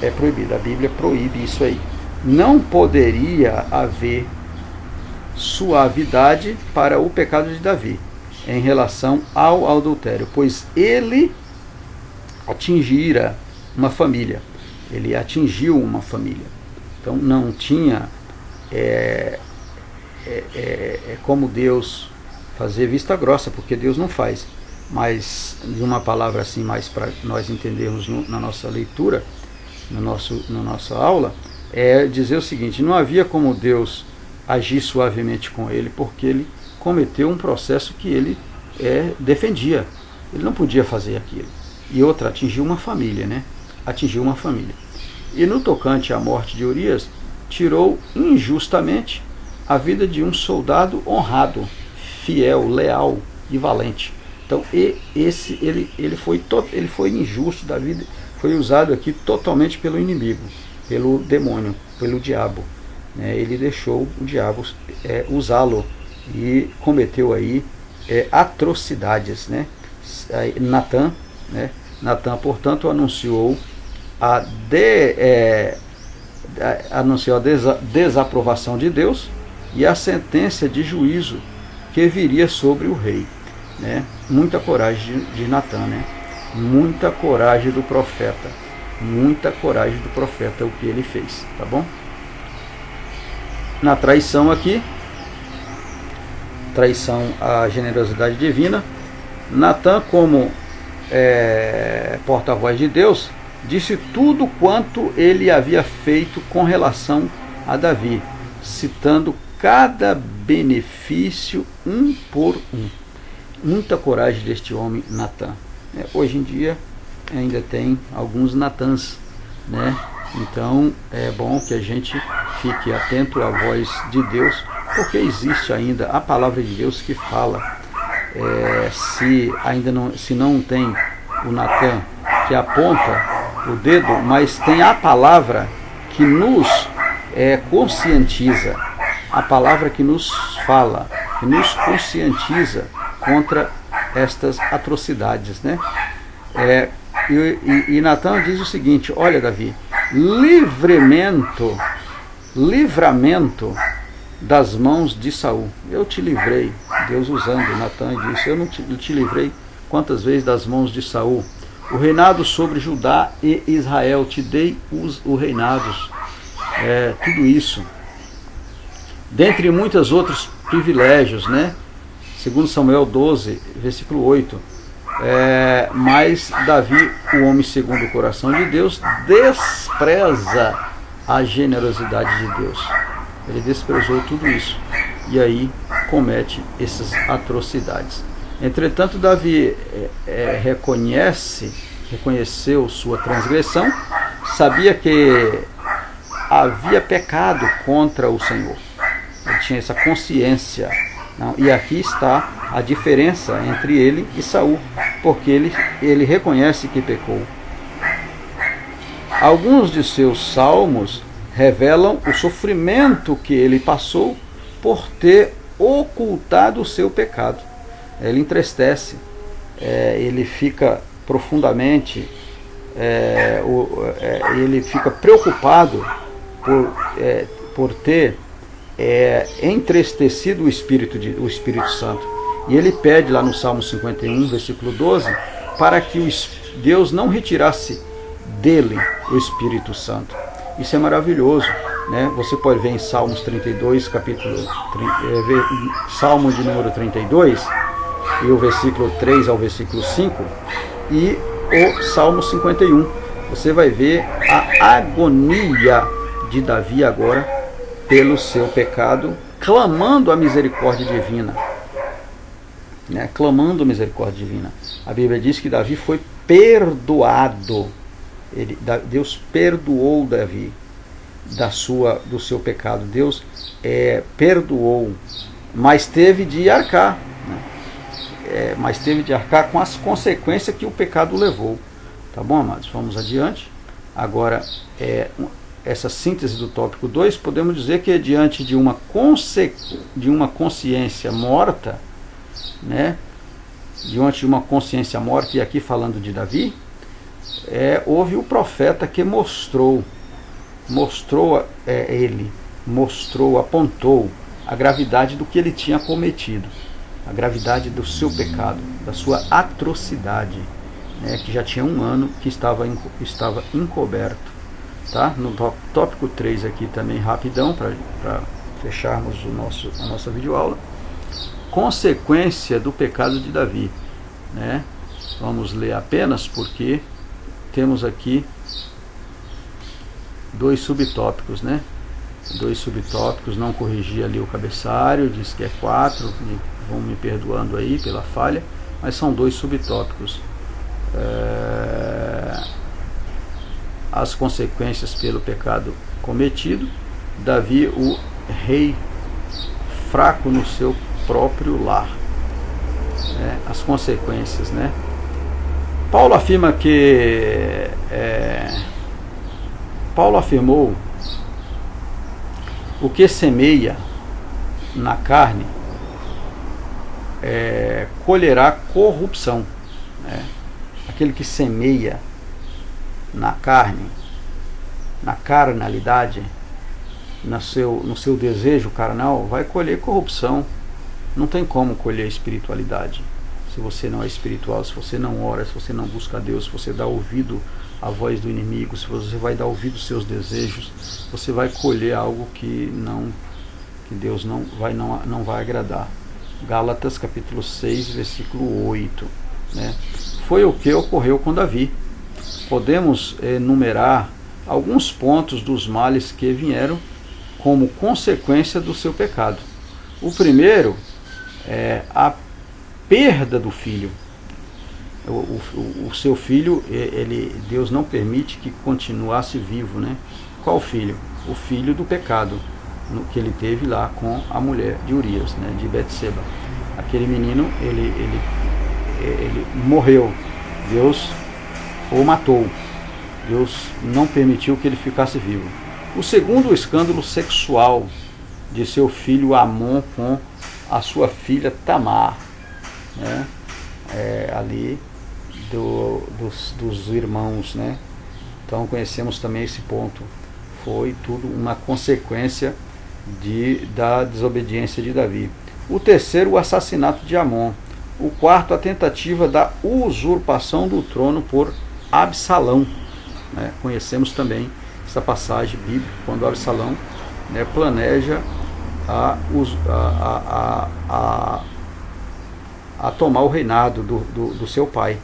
A Bíblia proíbe isso aí. Não poderia haver suavidade para o pecado de Davi em relação ao adultério, pois ele atingira uma família. Ele atingiu uma família. Então não tinha como Deus fazer vista grossa, porque Deus não faz. Mas de uma palavra assim, mais para nós entendermos na nossa leitura, na nossa aula, é dizer o seguinte: não havia como Deus agir suavemente com ele, porque ele cometeu um processo que ele defendia. Ele não podia fazer aquilo. E outra, atingiu uma família, né? Atingiu uma família. E no tocante à morte de Urias, tirou injustamente a vida de um soldado honrado, fiel, leal e valente. Então ele foi injusto da vida, foi usado aqui totalmente pelo inimigo, pelo demônio, pelo diabo, né? Ele deixou o diabo usá-lo e cometeu aí atrocidades, né? Natã, portanto, anunciou a desaprovação de Deus e a sentença de juízo que viria sobre o rei, né? Muita coragem de Natã, né? Muita coragem do profeta, o que ele fez, tá bom? Na traição aqui, traição à generosidade divina, Natã, como porta-voz de Deus, disse tudo quanto ele havia feito com relação a Davi, citando cada benefício um por um. Muita coragem deste homem Natã. Hoje em dia ainda tem alguns Natãs, né, Então é bom que a gente fique atento à voz de Deus, porque existe ainda a palavra de Deus que fala. Se não tem o Natan que aponta o dedo, mas tem a palavra que nos conscientiza, a palavra que nos fala, que nos conscientiza contra estas atrocidades, né? E Natan diz o seguinte: olha, Davi, livramento das mãos de Saul. Eu te livrei. Deus usando Natan disse: eu não te livrei quantas vezes das mãos de Saul? O reinado sobre Judá e Israel, te dei os reinados. Tudo isso. Dentre muitos outros privilégios, né? Segundo Samuel 12, versículo 8. Mas Davi, o homem segundo o coração de Deus, despreza a generosidade de Deus. Ele desprezou tudo isso e aí comete essas atrocidades. Entretanto, Davi reconheceu sua transgressão, sabia que havia pecado contra o Senhor. Ele tinha essa consciência. Não? E aqui está a diferença entre ele e Saul, porque ele reconhece que pecou. Alguns de seus salmos revelam o sofrimento que ele passou por ter ocultado o seu pecado. Ele entristece, ele fica profundamente, ele fica preocupado por ter entristecido o Espírito Santo. E ele pede lá no Salmo 51, versículo 12, para que Deus não retirasse dele o Espírito Santo. Isso é maravilhoso, né? Você pode ver em Salmos 32, Salmo de número 32, e o versículo 3 ao versículo 5, e o Salmo 51. Você vai ver a agonia de Davi agora pelo seu pecado, clamando a misericórdia divina. Né? Clamando a misericórdia divina. A Bíblia diz que Davi foi perdoado. Deus perdoou Davi do seu pecado. Deus perdoou, mas teve de arcar. Né? Mas teve de arcar com as consequências que o pecado levou. Tá bom, amados? Vamos adiante. Agora, essa síntese do tópico 2, podemos dizer que diante de uma consciência morta, né? Diante de uma consciência morta, e aqui falando de Davi, houve o profeta que apontou a gravidade do que ele tinha cometido, a gravidade do seu pecado, da sua atrocidade, né? Que já tinha 1 ano que estava encoberto. Tá? No tópico 3 aqui também rapidão, para fecharmos a nossa videoaula. Consequência do pecado de Davi, né? Vamos ler apenas porque temos aqui 2 subtópicos, né? 2 subtópicos, não corrigi ali o cabeçalho, diz que é 4, vão me perdoando aí pela falha, mas são 2 subtópicos. As consequências pelo pecado cometido. Davi, o rei fraco no seu próprio lar. As consequências, né? Paulo afirma que Paulo afirmou: o que semeia na carne colherá corrupção, né? Aquele que semeia na carne, na carnalidade, no seu desejo carnal, vai colher corrupção. Não tem como colher espiritualidade se você não é espiritual, se você não ora, se você não busca a Deus, se você dá ouvido à voz do inimigo, se você vai dar ouvido aos seus desejos, você vai colher algo que Deus não vai agradar. Gálatas capítulo 6, versículo 8, né? Foi o que ocorreu com Davi. Podemos enumerar alguns pontos dos males que vieram como consequência do seu pecado. O primeiro é a perda do filho. o seu filho, Deus não permite que continuasse vivo, né? Qual filho? O filho do pecado, que ele teve lá com a mulher de Urias, né, de Betseba. Aquele menino, ele morreu, Deus o matou, Deus não permitiu que ele ficasse vivo. O segundo, o escândalo sexual de seu filho Amon com a sua filha Tamar, né, ali dos irmãos, né? Então conhecemos também esse ponto. Foi tudo uma consequência da desobediência de Davi. O terceiro, o assassinato de Amon. O quarto, a tentativa da usurpação do trono por Absalão, né? Conhecemos também essa passagem bíblica, quando Absalão, né, planeja a tomar o reinado do seu pai,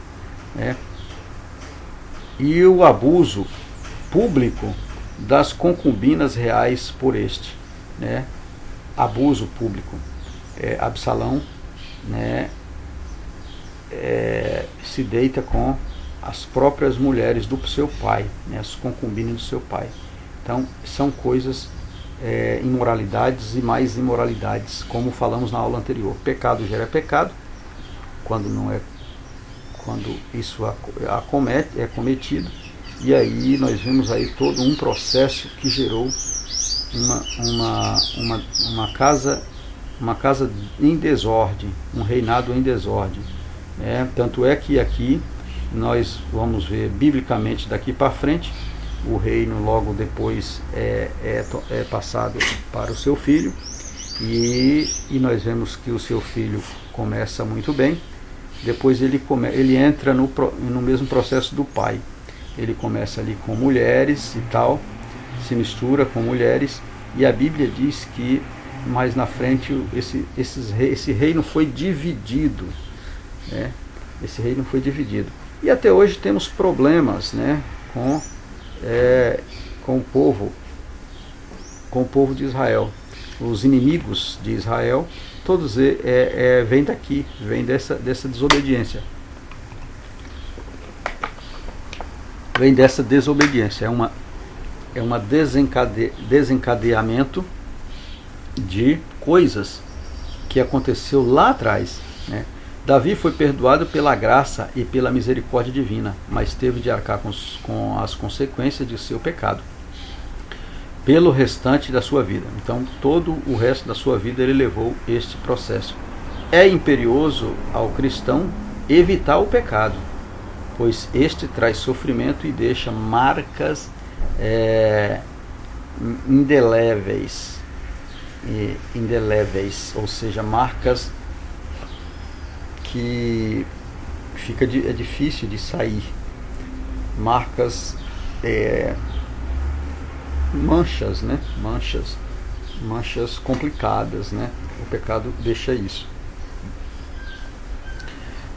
né? E o abuso público das concubinas reais por este, né? Abuso público. Absalão, né, se deita com as próprias mulheres do seu pai, né, as concubinas do seu pai. Então são coisas, imoralidades e mais imoralidades, como falamos na aula anterior. Pecado gera pecado quando isso é cometido, e aí nós vimos aí todo um processo que gerou uma casa em desordem, um reinado em desordem, né? Tanto é que aqui nós vamos ver biblicamente daqui para frente, o reino logo depois é passado para o seu filho, e nós vemos que o seu filho começa muito bem. Depois ele entra no mesmo processo do pai. Ele começa ali com mulheres e tal, se mistura com mulheres, e a Bíblia diz que mais na frente esse reino foi dividido, né? Esse reino foi dividido. E até hoje temos problemas, né, com o povo de Israel. Os inimigos de Israel, todos vêm daqui, vêm dessa desobediência. Vem dessa desobediência. É uma desencadeamento de coisas que aconteceu lá atrás, né? Davi foi perdoado pela graça e pela misericórdia divina, mas teve de arcar com as consequências de seu pecado pelo restante da sua vida. Então todo o resto da sua vida ele levou este processo. É imperioso ao cristão evitar o pecado, pois este traz sofrimento e deixa marcas indeléveis, ou seja, marcas que é difícil de sair, marcas, manchas, né? Manchas complicadas, né? O pecado deixa isso.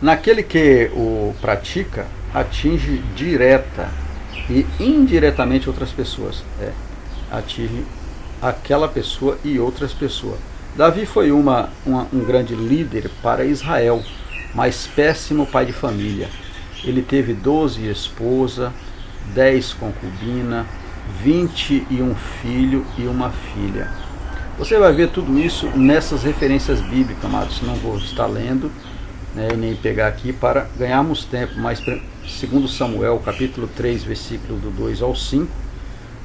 Naquele que o pratica, atinge direta e indiretamente outras pessoas. Atinge aquela pessoa e outras pessoas. Davi foi um grande líder para Israel, mas péssimo pai de família. Ele teve 12 esposas, 10 concubinas, 21 filhos e uma filha. Você vai ver tudo isso nessas referências bíblicas, amados. Não vou estar lendo, né, e nem pegar aqui para ganharmos tempo, mas 2 Samuel, capítulo 3, versículo do 2 ao 5,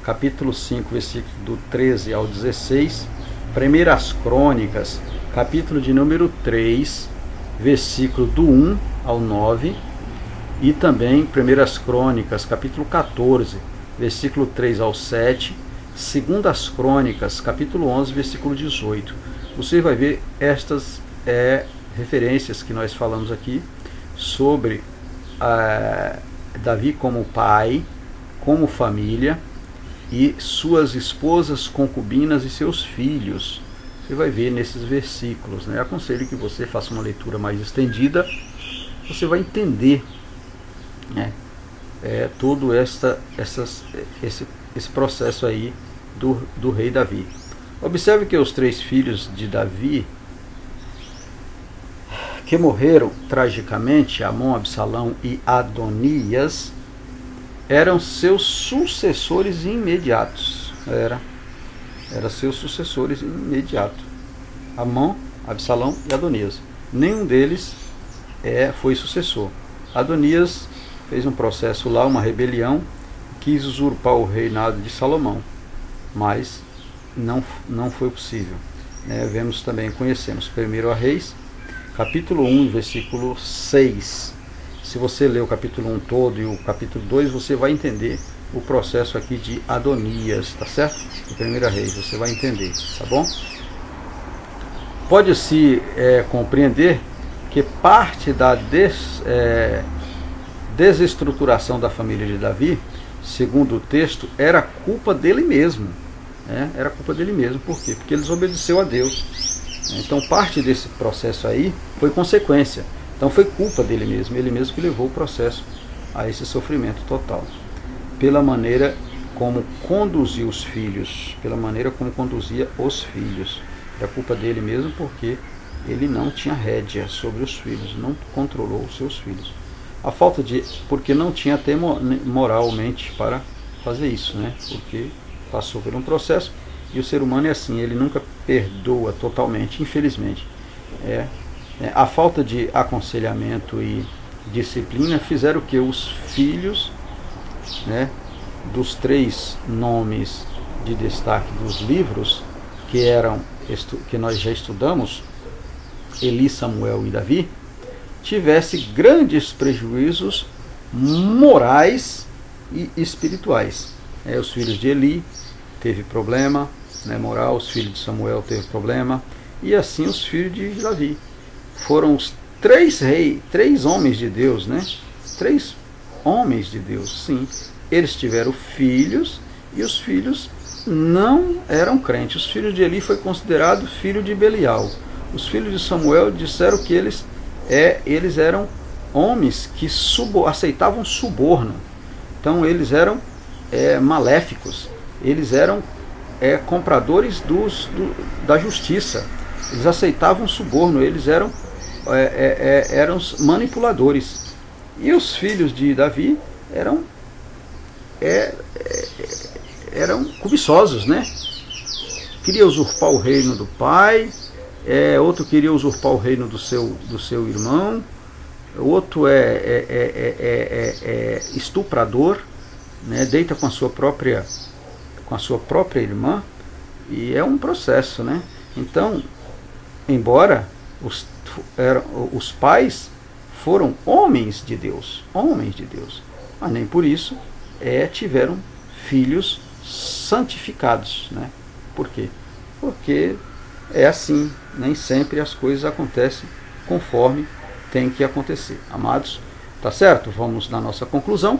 capítulo 5, versículo do 13 ao 16, 1 Crônicas, capítulo de número 3, versículo do 1 ao 9, e também 1 Crônicas, capítulo 14, versículo 3 ao 7, 2 Crônicas, capítulo 11, versículo 18. Você vai ver estas referências que nós falamos aqui sobre Davi como pai, como família, e suas esposas, concubinas e seus filhos. Você vai ver nesses versículos, né? Aconselho que você faça uma leitura mais estendida, você vai entender, né, todo esse processo aí do rei Davi. Observe que os 3 filhos de Davi que morreram tragicamente, Amon, Absalão e Adonias, eram seus sucessores imediatos. Era seus sucessores imediatos. Amon, Absalão e Adonias. Nenhum deles foi sucessor. Adonias fez um processo lá, uma rebelião, quis usurpar o reinado de Salomão, mas não foi possível. Vemos também, conhecemos 1 Reis, capítulo 1, versículo 6. Se você ler o capítulo 1 todo e o capítulo 2, você vai entender o processo aqui de Adonias, tá certo? De 1 Reis, você vai entender, tá bom? Pode-se compreender que parte da desestruturação da família de Davi, segundo o texto, era culpa dele mesmo. Era culpa dele mesmo. Por quê? Porque ele desobedeceu a Deus. Então parte desse processo aí foi consequência. Então foi culpa dele mesmo. Ele mesmo que levou o processo a esse sofrimento total. Pela maneira como conduziu os filhos. Pela maneira como conduzia os filhos. Era culpa dele mesmo porque ele não tinha rédea sobre os filhos. Não controlou os seus filhos. A falta de... porque não tinha até moralmente para fazer isso, Porque passou por um processo e o ser humano é assim, ele nunca perdoa totalmente, infelizmente. A falta de aconselhamento e disciplina fizeram que os filhos, dos 3 nomes de destaque dos livros que nós já estudamos, Eli, Samuel e Davi, tivesse grandes prejuízos morais e espirituais. Os filhos de Eli teve problema moral, os filhos de Samuel teve problema, e assim os filhos de Davi. Foram os 3 homens de Deus, 3 homens de Deus, sim. Eles tiveram filhos, e os filhos não eram crentes. Os filhos de Eli foi considerado filho de Belial. Os filhos de Samuel disseram que eles eram homens que aceitavam suborno. Então eles eram maléficos, eles eram compradores da justiça, eles aceitavam suborno, eles eram manipuladores. E os filhos de Davi eram cobiçosos, Queria usurpar o reino do pai, outro queria usurpar o reino do seu irmão, outro estuprador, deita com a sua própria irmã, e é um processo, Então, embora os pais foram homens de Deus, mas nem por isso tiveram filhos santificados, Por quê? Porque é assim, nem sempre as coisas acontecem conforme tem que acontecer. Amados, tá certo? Vamos na nossa conclusão.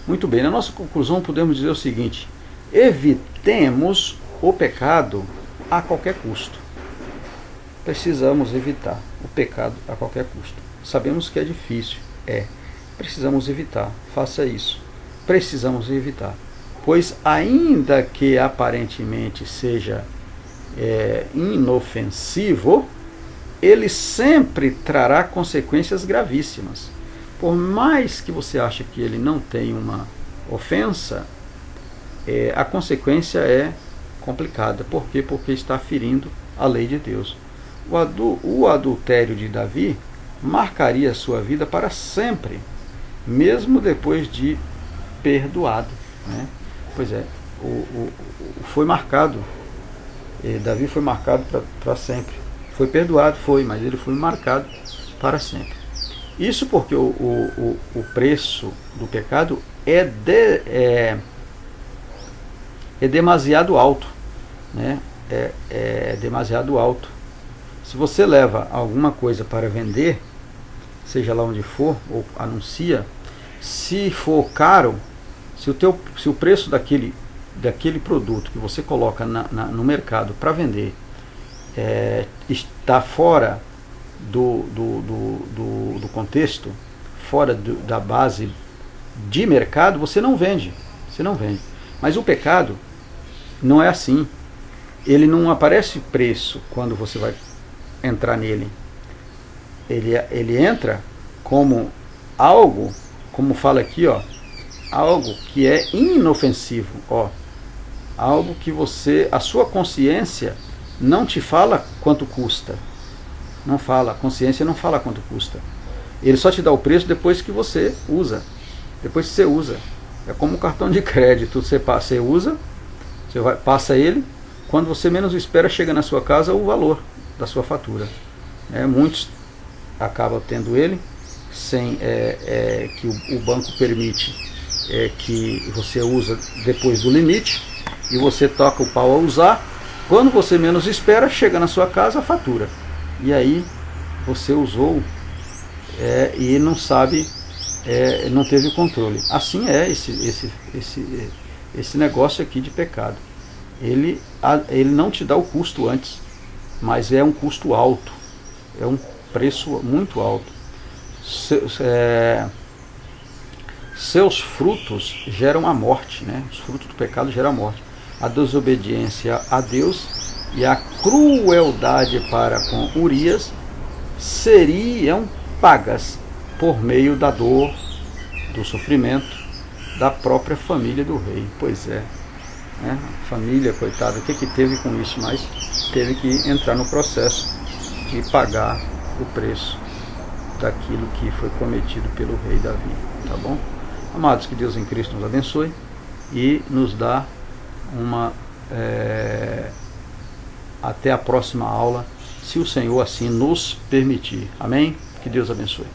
Muito bem, na nossa conclusão podemos dizer o seguinte: evitemos o pecado a qualquer custo. Precisamos evitar o pecado a qualquer custo. Sabemos que é difícil, precisamos evitar, faça isso. Precisamos evitar, pois ainda que aparentemente seja inofensivo, ele sempre trará consequências gravíssimas. Por mais que você ache que ele não tem uma ofensa, a consequência é complicada. Por quê? Porque está ferindo a lei de Deus. O adultério de Davi marcaria a sua vida para sempre, mesmo depois de perdoado. Pois é, foi marcado. Davi foi marcado para sempre. Foi perdoado, mas ele foi marcado para sempre. Isso porque o preço do pecado é demasiado alto. É demasiado alto. Se você leva alguma coisa para vender, seja lá onde for, ou anuncia, se for caro, se o preço daquele produto que você coloca no mercado para vender está fora do contexto, fora da base de mercado, você não vende. Mas o pecado não é assim. Ele não aparece preço quando você vai entrar nele. ele entra como algo, como fala aqui, ó, algo que é inofensivo, ó, algo que a sua consciência não te fala quanto custa, não fala, a consciência não fala quanto custa, ele só te dá o preço depois que você usa, é como um cartão de crédito, você usa, passa ele, quando você menos espera, chega na sua casa o valor da sua fatura. Muitos acabam tendo ele sem que o banco permite que você usa depois do limite, e você toca o pau a usar, quando você menos espera, chega na sua casa a fatura, e aí você usou e não sabe, não teve o controle. Assim é esse negócio aqui de pecado. Ele não te dá o custo antes, mas é um custo alto, é um preço muito alto. Seus frutos geram a morte, né? Os frutos do pecado geram a morte. A desobediência a Deus e a crueldade para com Urias seriam pagas por meio da dor, do sofrimento da própria família do rei. Pois é, né? A família, coitada, o que teve com isso? Mas teve que entrar no processo de pagar o preço daquilo que foi cometido pelo rei Davi, tá bom? Amados, que Deus em Cristo nos abençoe e nos dá até a próxima aula, se o Senhor assim nos permitir. Amém? Que Deus abençoe.